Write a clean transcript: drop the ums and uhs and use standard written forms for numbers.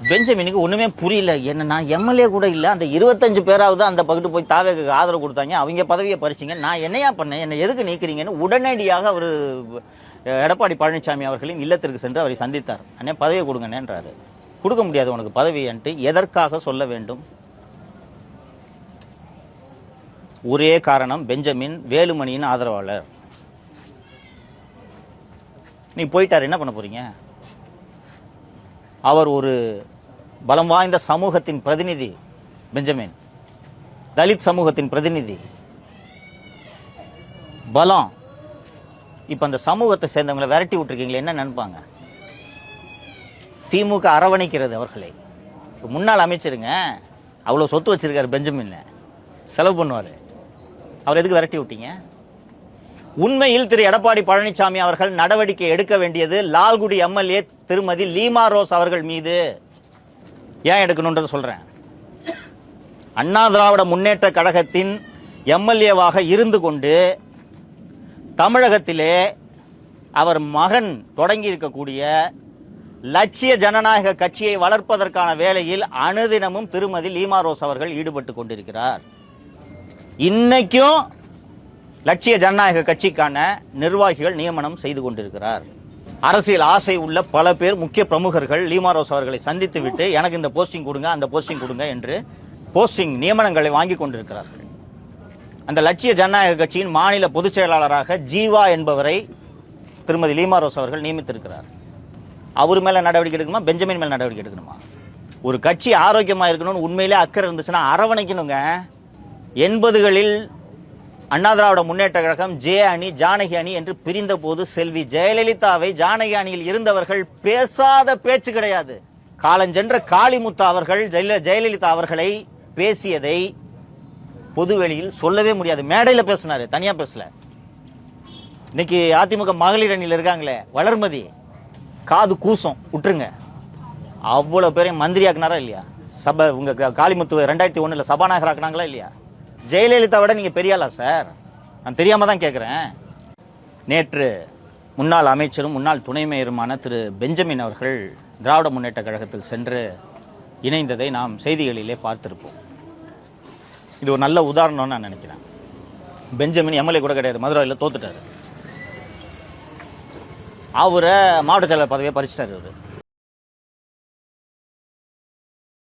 பெஞ்சமினுக்கு ஒன்றுமே புரியல. என்ன, நான் எம்எல்ஏ கூட இல்லை, அந்த 25 பேராவது அந்த பக்கத்து போய் தாவேக்கு ஆதரவு கொடுத்தாங்க, அவங்க பதவியை பறிச்சிங்க, நான் என்னையா பண்ணேன், என்னை எதுக்கு நீக்கிறீங்கன்னு உடனடியாக அவர் எடப்பாடி பழனிசாமி அவர்களின் இல்லத்திற்கு சென்று அவரை சந்தித்தார். அண்ணே பதவியை கொடுங்கண்ணேன்றாரு. கொடுக்க முடியாது உனக்கு பதவி என்று எதற்காக சொல்ல வேண்டும்? ஒரே காரணம், பெஞ்சமின் வேலுமணியின் ஆதரவாளர். நீ போயிட்டார், என்ன பண்ண போறீங்க? அவர் ஒரு பலம் வாய்ந்த சமூகத்தின் பிரதிநிதி. பெஞ்சமின் தலித் சமூகத்தின் பிரதிநிதி, பலம். இப்ப அந்த சமூகத்தை சேர்ந்தவங்களை விரட்டி விட்டுருக்கீங்களே, என்ன நினைப்பாங்க? திமுக அரவணைக்கிறது அவர்களை. முன்னாள் அமைச்சருங்க, அவ்வளோ சொத்து வச்சிருக்காரு பெஞ்சமின், செலவு பண்ணுவார். அவர் எதுக்கு விரட்டி விட்டீங்க? உண்மையில் திரு எடப்பாடி பழனிசாமி அவர்கள் நடவடிக்கை எடுக்க வேண்டியது லால்குடி எம்எல்ஏ திருமதி லீமா ரோஸ் அவர்கள் மீது. ஏன் எடுக்கணும்ன்றத சொல்றேன். அண்ணா திராவிட முன்னேற்ற கழகத்தின் எம்எல்ஏவாக இருந்து கொண்டு தமிழகத்திலே அவர் மகன் தொடங்கி இருக்கக்கூடிய லட்சிய ஜனநாயக கட்சியை வளர்ப்பதற்கான வேலையில் அனுதினமும் திருமதி லீமா ரோஸ் அவர்கள் ஈடுபட்டு கொண்டிருக்கிறார். இன்னைக்கும் லட்சிய ஜனநாயக கட்சிக்கான நிர்வாகிகள் நியமனம் செய்து கொண்டிருக்கிறார். அரசியல் ஆசை உள்ள பல பேர், முக்கிய பிரமுகர்கள் லீமா ரோஸ் அவர்களை சந்தித்து விட்டு எனக்கு இந்த போஸ்டிங் கொடுங்க, அந்த போஸ்டிங் கொடுங்க என்று போஸ்டிங் நியமனங்களை வாங்கி கொண்டிருக்கிறார்கள். அந்த லட்சிய ஜனநாயக கட்சியின் மாநில பொதுச் செயலாளராக ஜீவா என்பவரை திருமதி லீமா ரோஸ் அவர்கள் நியமித்திருக்கிறார். அவர் மேல நடவடிக்கை எடுக்கணுமா, பெஞ்சமின் மேல நடவடிக்கை எடுக்கணுமா? ஒரு கட்சி ஆரோக்கியமா இருக்கணும்னு உண்மையிலே அக்கறை இருந்துச்சுன்னா அரவணைக்கணுங்க. 80களில் அண்ணா திராவிட முன்னேற்ற கழகம் ஜே அணி ஜானகி அணி என்று பிரிந்த போது செல்வி ஜெயலலிதாவை ஜானகி அணியில் இருந்தவர்கள் பேசாத பேச்சு கிடையாது. காலஞ்சென்ற காளிமுத்து அவர்கள் ஜெயலலிதா அவர்களை பேசியதை பொதுவெளியில் சொல்லவே முடியாது. மேடையில் பேசினாரு, தனியா பேசல. இன்னைக்கு அதிமுக மகளிர் அணியில் இருக்காங்களே வளர்மதி, காது கூசம் விட்டுருங்க. அவ்வளவு பேரையும் மந்திரி ஆக்குனாரா இல்லையா? சபை உங்க காளிமுத்து 2001 சபாநாயகர் ஆக்குனாங்களா இல்லையா? ஜெயலலிதா விட நீங்க பெரியாளா சார்? நான் தெரியாம தான் கேட்கிறேன். நேற்று முன்னாள் அமைச்சரும் முன்னாள் துணை மேயருமான திரு பெஞ்சமின் அவர்கள் திராவிட முன்னேற்ற கழகத்தில் சென்று இணைந்ததை நாம் செய்திகளிலே பார்த்திருப்போம். இது ஒரு நல்ல உதாரணம்னு நான் நினைக்கிறேன். பெஞ்சமின் எம்எல்ஏ கூட கிடையாது, மதுரையில் தோத்துட்டாரு. அவரை மாவட்ட செயலர் பதவியை பறிச்சிட்டாரு.